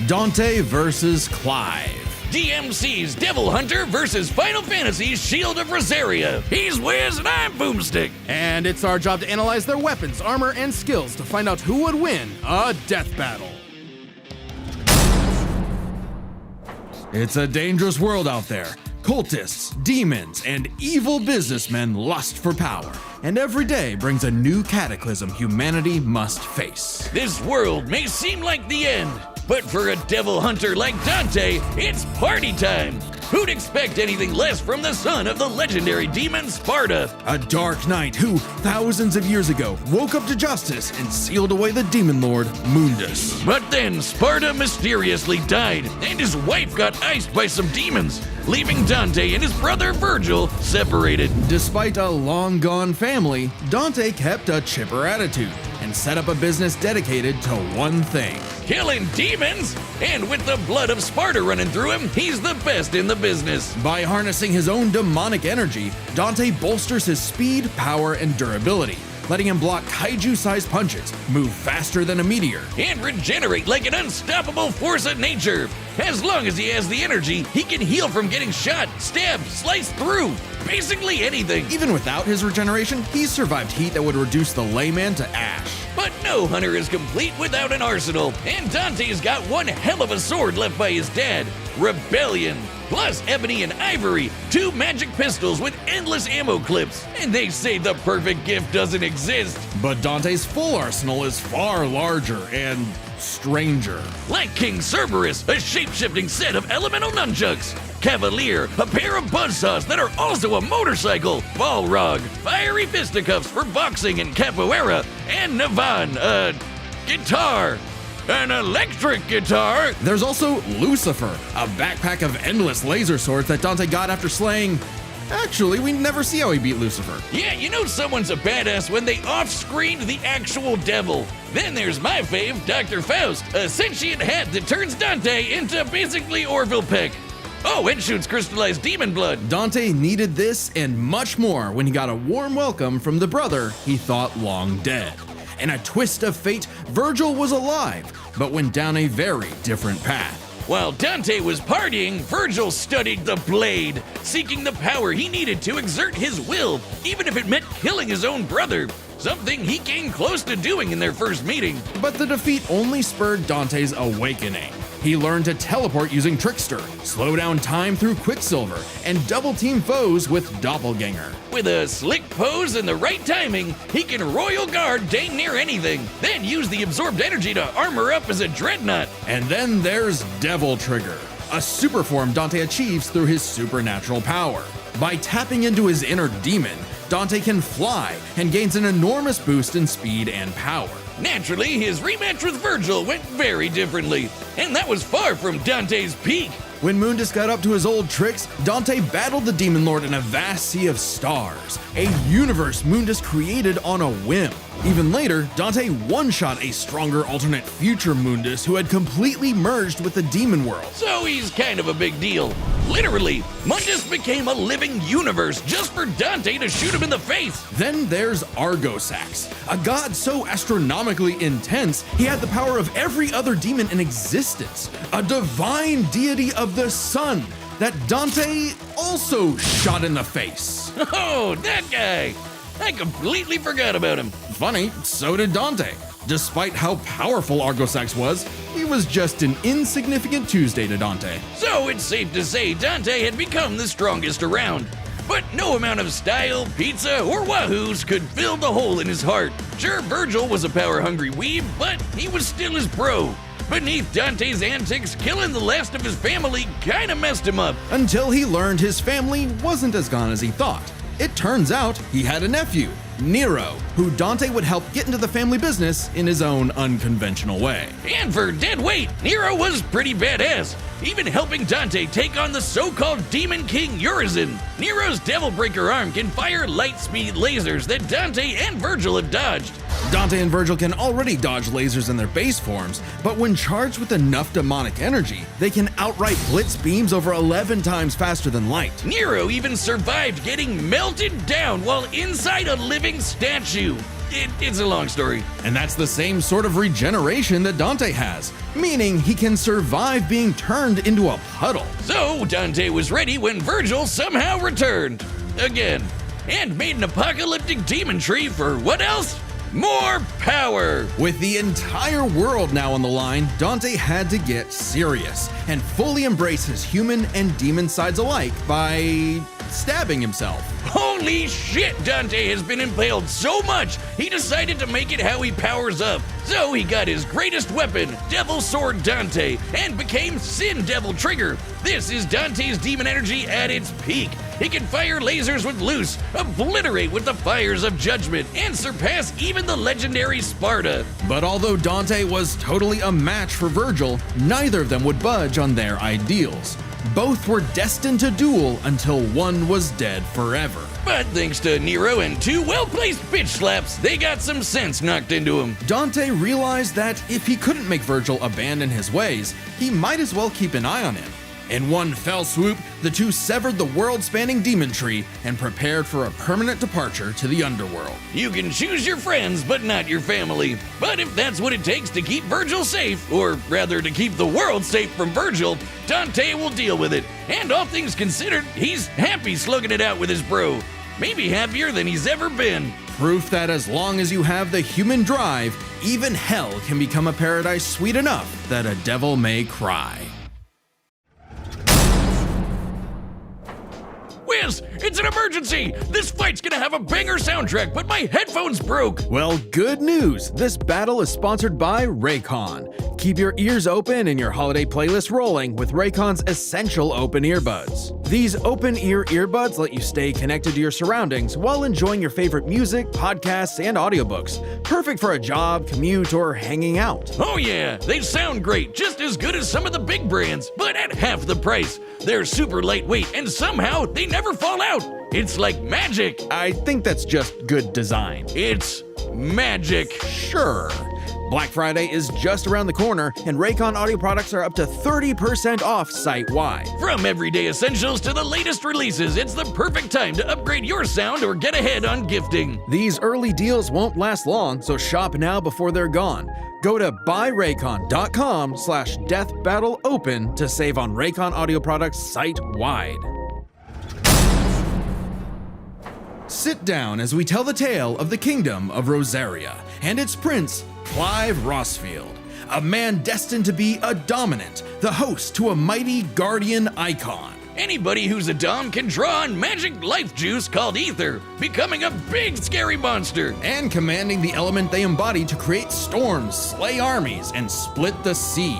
Dante versus Clive. DMC's Devil Hunter versus Final Fantasy's Shield of Rosaria. He's Wiz and I'm Boomstick. And it's our job to analyze their weapons, armor, and skills to find out who would win a death battle. It's a dangerous world out there. Cultists, demons, and evil businessmen lust for power. And every day brings a new cataclysm humanity must face. This world may seem like the end, but for a devil hunter like Dante, it's party time. Who'd expect anything less from the son of the legendary demon Sparta? A dark knight who, thousands of years ago, woke up to justice and sealed away the demon lord, Mundus. But then Sparta mysteriously died, and his wife got iced by some demons, leaving Dante and his brother Virgil separated. Despite a long-gone family, Dante kept a chipper attitude and set up a business dedicated to one thing: killing demons! And with the blood of Sparta running through him, he's the best in the business. By harnessing his own demonic energy, Dante bolsters his speed, power, and durability, letting him block kaiju-sized punches, move faster than a meteor, and regenerate like an unstoppable force of nature. As long as he has the energy, he can heal from getting shot, stabbed, sliced through, basically anything. Even without his regeneration, he's survived heat that would reduce the layman to ash. But no hunter is complete without an arsenal, and Dante's got one hell of a sword left by his dad, Rebellion. Plus ebony and ivory, 2 magic pistols with endless ammo clips. And they say the perfect gift doesn't exist. But Dante's full arsenal is far larger and stranger. Like King Cerberus, a shape-shifting set of elemental nunchucks. Cavalier, a pair of buzzsaws that are also a motorcycle. Balrog, fiery fisticuffs for boxing and capoeira. And Navan, a guitar. An electric guitar! There's also Lucifer, a backpack of endless laser swords that Dante got after slaying... Actually, we never see how he beat Lucifer. Yeah, you know someone's a badass when they off-screened the actual devil. Then there's my fave, Dr. Faust, a sentient hat that turns Dante into basically Orville Peck. Oh, and shoots crystallized demon blood. Dante needed this and much more when he got a warm welcome from the brother he thought long dead. In a twist of fate, Virgil was alive, but went down a very different path. While Dante was partying, Virgil studied the blade, seeking the power he needed to exert his will, even if it meant killing his own brother, something he came close to doing in their first meeting. But the defeat only spurred Dante's awakening. He learned to teleport using Trickster, slow down time through Quicksilver, and double-team foes with Doppelganger. With a slick pose and the right timing, he can royal guard dang near anything, then use the absorbed energy to armor up as a dreadnought. And then there's Devil Trigger, a super form Dante achieves through his supernatural power. By tapping into his inner demon, Dante can fly and gains an enormous boost in speed and power. Naturally, his rematch with Virgil went very differently, and that was far from Dante's peak. When Mundus got up to his old tricks, Dante battled the Demon Lord in a vast sea of stars, a universe Mundus created on a whim. Even later, Dante one-shot a stronger alternate future Mundus who had completely merged with the demon world. So he's kind of a big deal. Literally, Mundus became a living universe just for Dante to shoot him in the face. Then there's Argosax, a god so astronomically intense he had the power of every other demon in existence, a divine deity of the sun that Dante also shot in the face. Oh, that guy! I completely forgot about him. Funny, so did Dante. Despite how powerful Argosax was, he was just an insignificant Tuesday to Dante. So it's safe to say Dante had become the strongest around. But no amount of style, pizza, or wahoos could fill the hole in his heart. Sure, Virgil was a power-hungry weeb, but he was still his bro. Beneath Dante's antics, killing the last of his family kinda messed him up. Until he learned his family wasn't as gone as he thought. It turns out he had a nephew, Nero, who Dante would help get into the family business in his own unconventional way. And for dead weight, Nero was pretty badass, even helping Dante take on the so-called Demon King Urizen. Nero's Devil Breaker arm can fire light-speed lasers that Dante and Virgil have dodged. Dante and Virgil can already dodge lasers in their base forms, but when charged with enough demonic energy, they can outright blitz beams over 11 times faster than light. Nero even survived getting melted down while inside a living statue. it's a long story. And that's the same sort of regeneration that Dante has, meaning he can survive being turned into a puddle. So Dante was ready when Virgil somehow returned. Again. And made an apocalyptic demon tree for what else? More power! With the entire world now on the line, Dante had to get serious and fully embrace his human and demon sides alike by stabbing himself. Holy shit, Dante has been impaled so much, he decided to make it how he powers up. So he got his greatest weapon, Devil Sword Dante, and became Sin Devil Trigger. This is Dante's demon energy at its peak. He can fire lasers with Loose, obliterate with the fires of Judgment, and surpass even the legendary Sparta. But although Dante was totally a match for Virgil, neither of them would budge on their ideals. Both were destined to duel until one was dead forever. But thanks to Nero and 2 well-placed bitch slaps, they got some sense knocked into him. Dante realized that if he couldn't make Virgil abandon his ways, he might as well keep an eye on him. In one fell swoop, the two severed the world-spanning demon tree and prepared for a permanent departure to the underworld. You can choose your friends, but not your family. But if that's what it takes to keep Virgil safe, or rather to keep the world safe from Virgil, Dante will deal with it. And all things considered, he's happy slugging it out with his bro. Maybe happier than he's ever been. Proof that as long as you have the human drive, even hell can become a paradise sweet enough that a devil may cry. Whiz, it's an emergency! This fight's gonna have a banger soundtrack, but my headphones broke! Well, good news! This battle is sponsored by Raycon. Keep your ears open and your holiday playlist rolling with Raycon's essential open earbuds. These open ear earbuds let you stay connected to your surroundings while enjoying your favorite music, podcasts, and audiobooks. Perfect for a job, commute, or hanging out. Oh yeah, they sound great, just as good as some of the big brands, but at half the price. They're super lightweight and somehow they never fall out. It's like magic. I think that's just good design. It's magic. Sure. Black Friday is just around the corner, and Raycon audio products are up to 30% off site-wide. From everyday essentials to the latest releases, it's the perfect time to upgrade your sound or get ahead on gifting. These early deals won't last long, so shop now before they're gone. Go to buyraycon.com/deathbattleopen to save on Raycon audio products site-wide. Sit down as we tell the tale of the kingdom of Rosaria and its prince, Clive Rossfield, a man destined to be a dominant, the host to a mighty guardian icon. Anybody who's a dom can draw on magic life juice called ether, becoming a big scary monster. And commanding the element they embody to create storms, slay armies, and split the sea.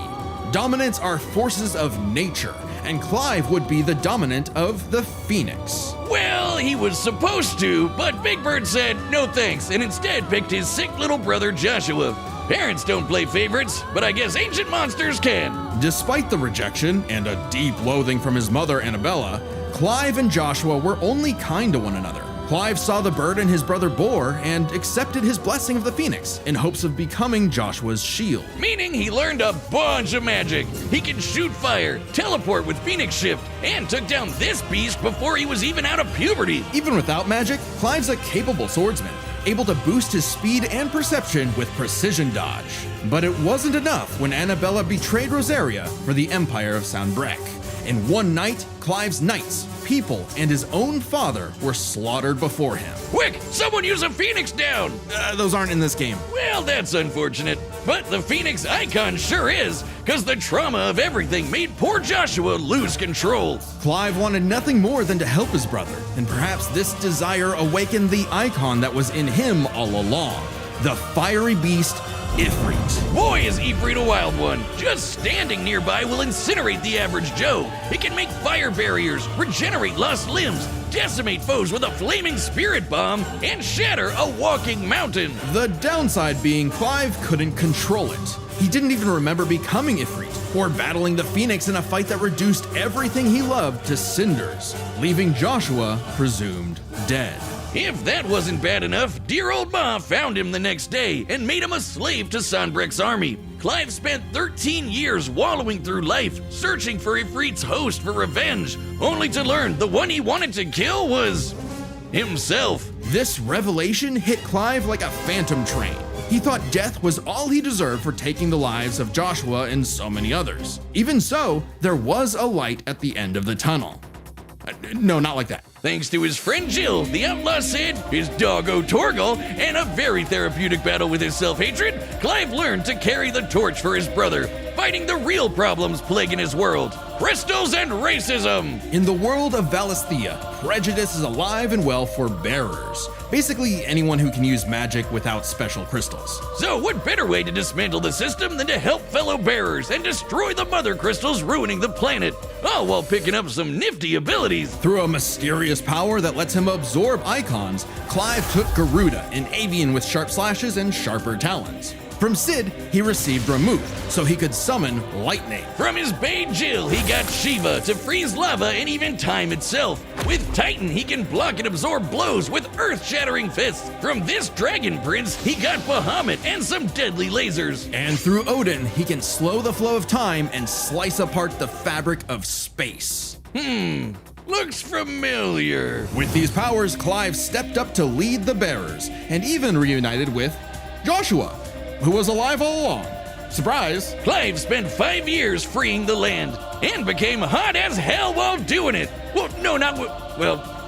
Dominants are forces of nature, and Clive would be the dominant of the Phoenix. Well, he was supposed to, but Big Bird said no thanks and instead picked his sick little brother Joshua. Parents don't play favorites, but I guess ancient monsters can. Despite the rejection and a deep loathing from his mother Annabella, Clive and Joshua were only kind to one another. Clive saw the burden his brother bore and accepted his blessing of the Phoenix in hopes of becoming Joshua's shield. Meaning he learned a bunch of magic. He can shoot fire, teleport with Phoenix Shift, and took down this beast before he was even out of puberty. Even without magic, Clive's a capable swordsman, able to boost his speed and perception with precision dodge. But it wasn't enough when Annabella betrayed Rosaria for the Empire of Sanbreque. In one night, Clive's knights, people, and his own father were slaughtered before him. Quick, someone use a Phoenix down! Those aren't in this game. Well, that's unfortunate. But the Phoenix icon sure is, because the trauma of everything made poor Joshua lose control. Clive wanted nothing more than to help his brother, and perhaps this desire awakened the icon that was in him all along, the fiery beast, Ifrit. Boy, is Ifrit a wild one. Just standing nearby will incinerate the average Joe. It can make fire barriers, regenerate lost limbs, decimate foes with a flaming spirit bomb, and shatter a walking mountain. The downside being Clive couldn't control it. He didn't even remember becoming Ifrit or battling the Phoenix in a fight that reduced everything he loved to cinders, leaving Joshua presumed dead. If that wasn't bad enough, dear old Ma found him the next day and made him a slave to Sanbreque's army. Clive spent 13 years wallowing through life, searching for Ifrit's host for revenge, only to learn the one he wanted to kill was himself. This revelation hit Clive like a phantom train. He thought death was all he deserved for taking the lives of Joshua and so many others. Even so, there was a light at the end of the tunnel. No, not like that. Thanks to his friend Jill, the outlaw Sid, his doggo Torgal, and a very therapeutic battle with his self-hatred, Clive learned to carry the torch for his brother, fighting the real problems plaguing his world: crystals and racism. In the world of Valisthea, prejudice is alive and well for bearers. Basically, anyone who can use magic without special crystals. So what better way to dismantle the system than to help fellow bearers and destroy the mother crystals ruining the planet, all while picking up some nifty abilities. Through a mysterious power that lets him absorb icons, Clive took Garuda, an avian with sharp slashes and sharper talons. From Sid, he received Ramuth, so he could summon lightning. From his bae Jill, he got Shiva to freeze lava and even time itself. With Titan, he can block and absorb blows with earth-shattering fists. From this dragon prince, he got Bahamut and some deadly lasers. And through Odin, he can slow the flow of time and slice apart the fabric of space. Looks familiar. With these powers, Clive stepped up to lead the bearers, and even reunited with Joshua, who was alive all along. Surprise! Clive spent 5 years freeing the land and became hot as hell while doing it. Well, no, not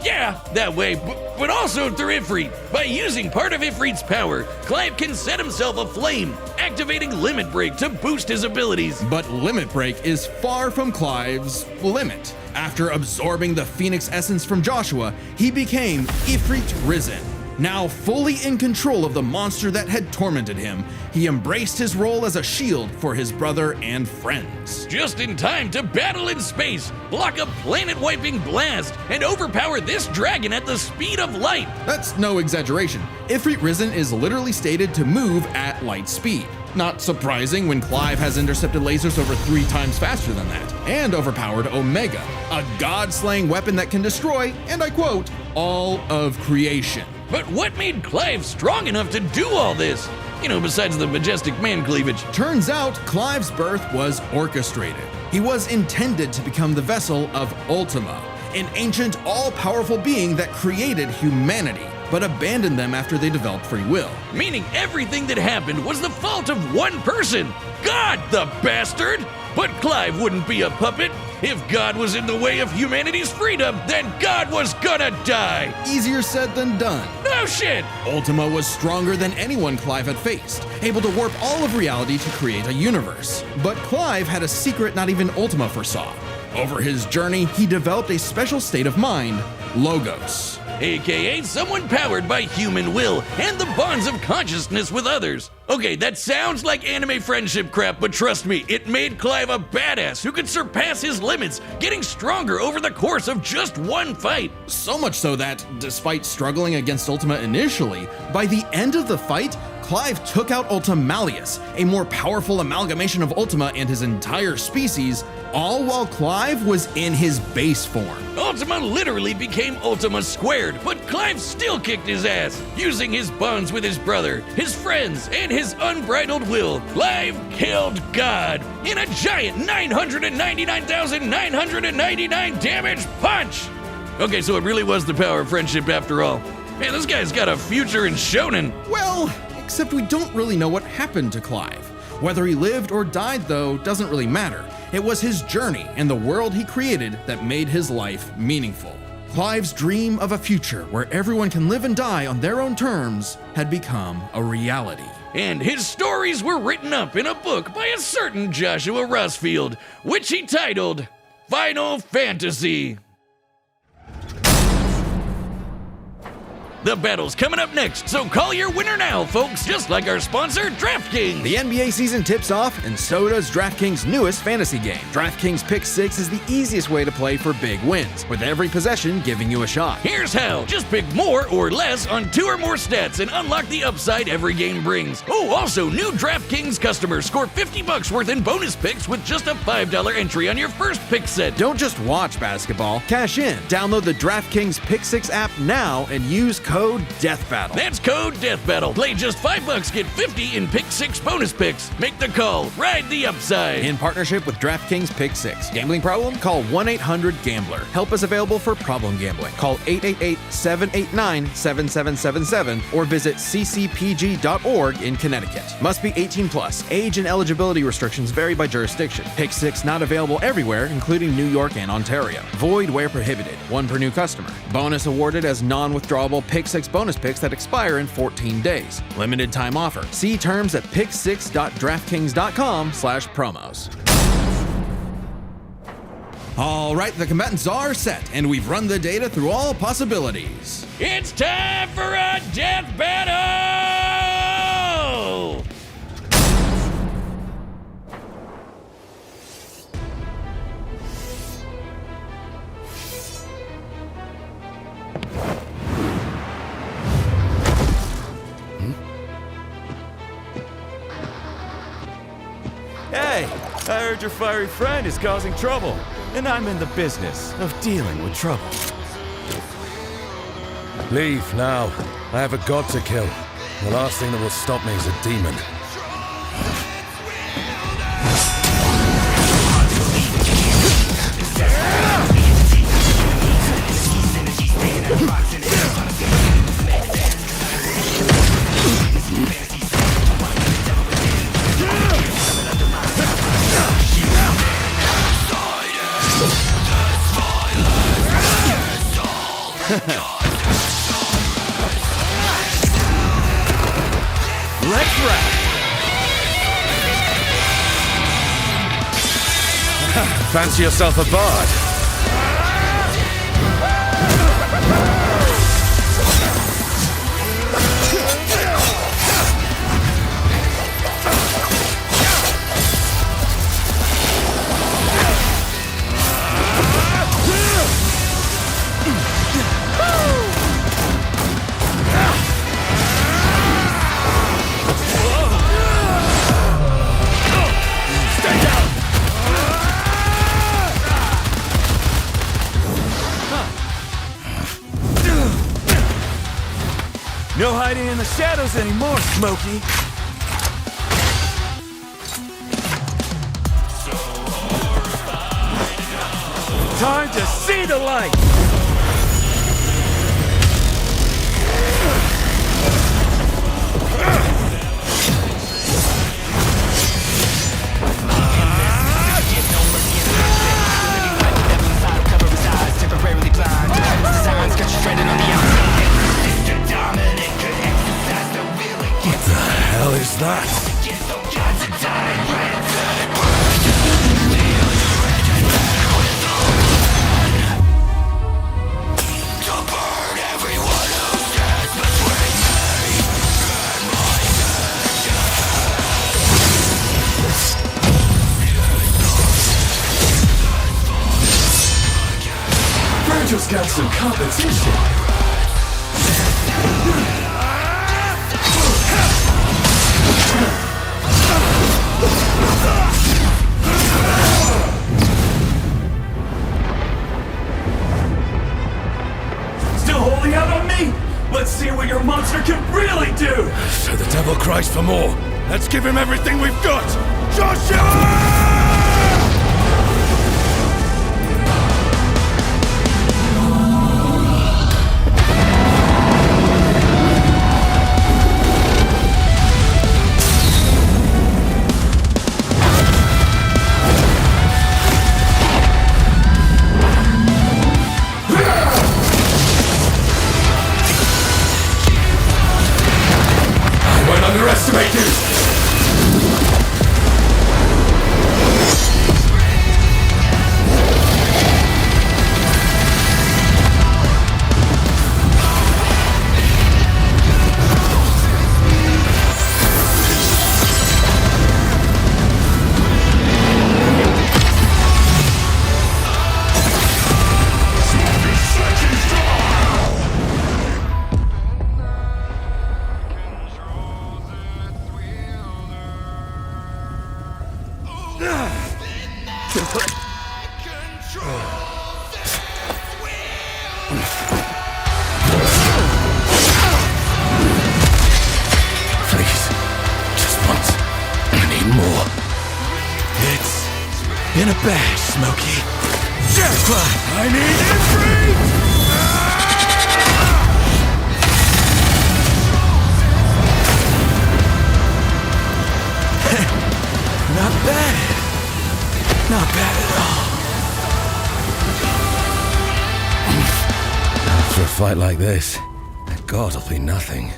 yeah, that way, but also through Ifrit. By using part of Ifrit's power, Clive can set himself aflame, activating Limit Break to boost his abilities. But Limit Break is far from Clive's limit. After absorbing the Phoenix essence from Joshua, he became Ifrit Risen. Now fully in control of the monster that had tormented him, he embraced his role as a shield for his brother and friends. Just in time to battle in space, block a planet-wiping blast, and overpower this dragon at the speed of light. That's no exaggeration. Ifrit Risen is literally stated to move at light speed. Not surprising when Clive has intercepted lasers over 3 times faster than that, and overpowered Omega, a god-slaying weapon that can destroy, and I quote, all of creation. But what made Clive strong enough to do all this? Besides the majestic man cleavage. Turns out Clive's birth was orchestrated. He was intended to become the vessel of Ultima, an ancient, all-powerful being that created humanity, but abandoned them after they developed free will. Meaning everything that happened was the fault of one person, God, the bastard! But Clive wouldn't be a puppet. If God was in the way of humanity's freedom, then God was gonna die! Easier said than done. No shit! Ultima was stronger than anyone Clive had faced, able to warp all of reality to create a universe. But Clive had a secret not even Ultima foresaw. Over his journey, he developed a special state of mind, Logos. AKA someone powered by human will and the bonds of consciousness with others. Okay, that sounds like anime friendship crap, but trust me, it made Clive a badass who could surpass his limits, getting stronger over the course of just one fight. So much so that, despite struggling against Ultima initially, by the end of the fight, Clive took out Ultimalius, a more powerful amalgamation of Ultima and his entire species, all while Clive was in his base form. Ultima literally became Ultima Squared, but Clive still kicked his ass. Using his bonds with his brother, his friends, and his unbridled will, Clive killed God in a giant 999,999 damage punch! Okay, so it really was the power of friendship after all. Man, this guy's got a future in shonen. Well, except we don't really know what happened to Clive. Whether he lived or died, though, doesn't really matter. It was his journey and the world he created that made his life meaningful. Clive's dream of a future where everyone can live and die on their own terms had become a reality. And his stories were written up in a book by a certain Joshua Rossfield, which he titled Final Fantasy. The battle's coming up next, so call your winner now, folks, just like our sponsor, DraftKings. The NBA season tips off, and so does DraftKings' newest fantasy game. DraftKings Pick 6 is the easiest way to play for big wins, with every possession giving you a shot. Here's how. Just pick more or less on 2 or more stats and unlock the upside every game brings. Oh, also, new DraftKings customers score $50 worth in bonus picks with just a $5 entry on your first pick set. Don't just watch basketball, cash in. Download the DraftKings Pick 6 app now and use code DEATHBATTLE. That's code Death Battle. Play just $5, get 50 in Pick 6 bonus picks. Make the call. Ride the upside. In partnership with DraftKings Pick 6. Gambling problem? Call 1-800-GAMBLER. Help is available for problem gambling. Call 888-789-7777 or visit ccpg.org in Connecticut. Must be 18 plus. Age and eligibility restrictions vary by jurisdiction. Pick 6 not available everywhere, including New York and Ontario. Void where prohibited. One per new customer. Bonus awarded as non-withdrawable Pick 6 bonus picks that expire in 14 days. Limited time offer. See terms at pick6.draftkings.com/promos. All right, the combatants are set, and we've run the data through all possibilities. It's time for a death battle! Hey, I heard your fiery friend is causing trouble, and I'm in the business of dealing with trouble. Leave now. I have a god to kill. The last thing that will stop me is a demon. Let's rap! Fancy yourself a bard? No hiding in the shadows anymore, Smokey. Time to see the light! What the hell is that? Virgil's got some competition. Still holding out on me? Let's see what your monster can really do! So the devil cries for more. Let's give him everything we've got! Joshua! Underestimate you! a bash, Smokey. Jackpot! I need Ifrit! Not bad. Not bad at all. After a fight like this, a god will be nothing.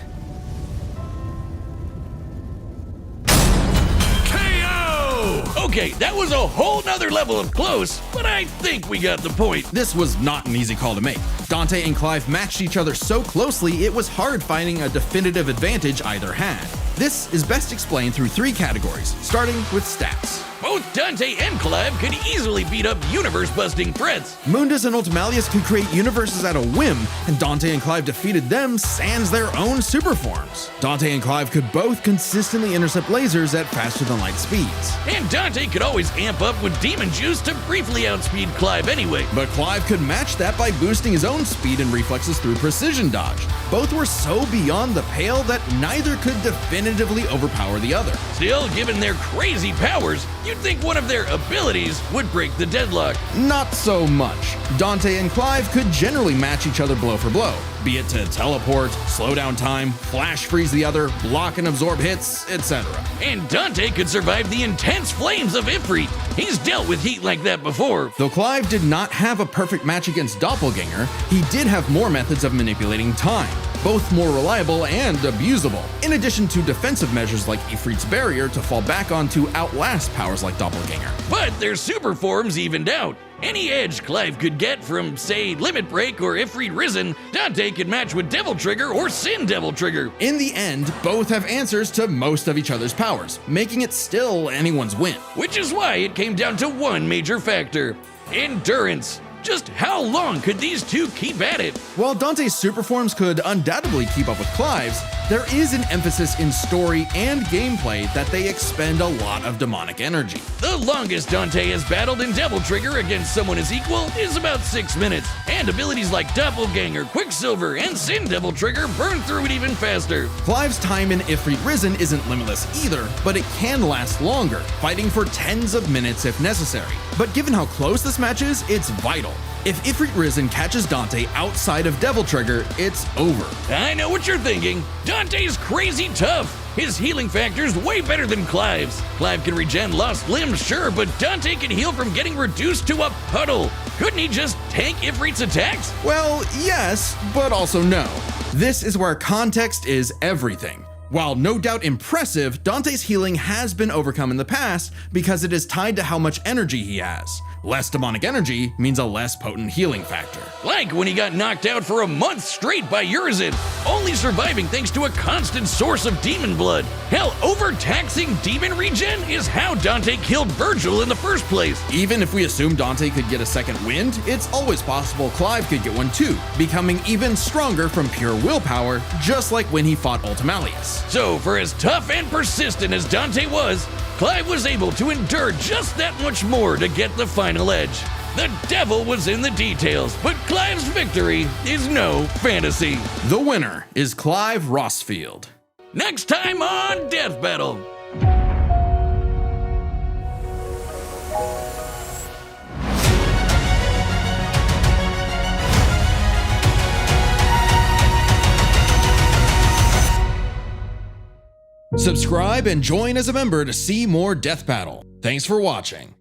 Okay, that was a whole nother level of close, but I think we got the point. This was not an easy call to make. Dante and Clive matched each other so closely it was hard finding a definitive advantage either had. This is best explained through 3 categories, starting with stats. Both Dante and Clive could easily beat up universe-busting threats. Mundus and Ultimalius could create universes at a whim, and Dante and Clive defeated them sans their own super forms. Dante and Clive could both consistently intercept lasers at faster-than-light speeds. And Dante could always amp up with demon juice to briefly outspeed Clive anyway. But Clive could match that by boosting his own speed and reflexes through precision dodge. Both were so beyond the pale that neither could definitively overpower the other. Still, given their crazy powers, you'd think one of their abilities would break the deadlock. Not so much. Dante and Clive could generally match each other blow for blow, be it to teleport, slow down time, flash freeze the other, block and absorb hits, etc. And Dante could survive the intense flames of Ifrit. He's dealt with heat like that before. Though Clive did not have a perfect match against Doppelganger, he did have more methods of manipulating time, both more reliable and abusable, in addition to defensive measures like Ifrit's barrier to fall back on to outlast powers like Doppelganger. But their super forms evened out. Any edge Clive could get from, say, Limit Break or Ifrit Risen, Dante could match with Devil Trigger or Sin Devil Trigger. In the end, both have answers to most of each other's powers, making it still anyone's win. Which is why it came down to one major factor: endurance. Just how long could these two keep at it? While Dante's super forms could undoubtedly keep up with Clive's, there is an emphasis in story and gameplay that they expend a lot of demonic energy. The longest Dante has battled in Devil Trigger against someone his equal is about 6 minutes, and abilities like Doppelganger, Quicksilver, and Sin Devil Trigger burn through it even faster. Clive's time in Ifrit Risen isn't limitless either, but it can last longer, fighting for tens of minutes if necessary. But given how close this match is, it's vital. If Ifrit Risen catches Dante outside of Devil Trigger, it's over. I know what you're thinking. Dante's crazy tough. His healing factor's way better than Clive's. Clive can regen lost limbs, sure, but Dante can heal from getting reduced to a puddle. Couldn't he just tank Ifrit's attacks? Well, yes, but also no. This is where context is everything. While no doubt impressive, Dante's healing has been overcome in the past because it is tied to how much energy he has. Less demonic energy means a less potent healing factor. Like when he got knocked out for a month straight by Urizen, only surviving thanks to a constant source of demon blood. Hell, overtaxing demon regen is how Dante killed Virgil in the first place. Even if we assume Dante could get a second wind, it's always possible Clive could get one too, becoming even stronger from pure willpower, just like when he fought Ultimalius. So, for as tough and persistent as Dante was, Clive was able to endure just that much more to get the final edge. The devil was in the details, but Clive's victory is no fantasy. The winner is Clive Rossfield. Next time on Death Battle. Subscribe and join as a member to see more Death Battle. Thanks for watching.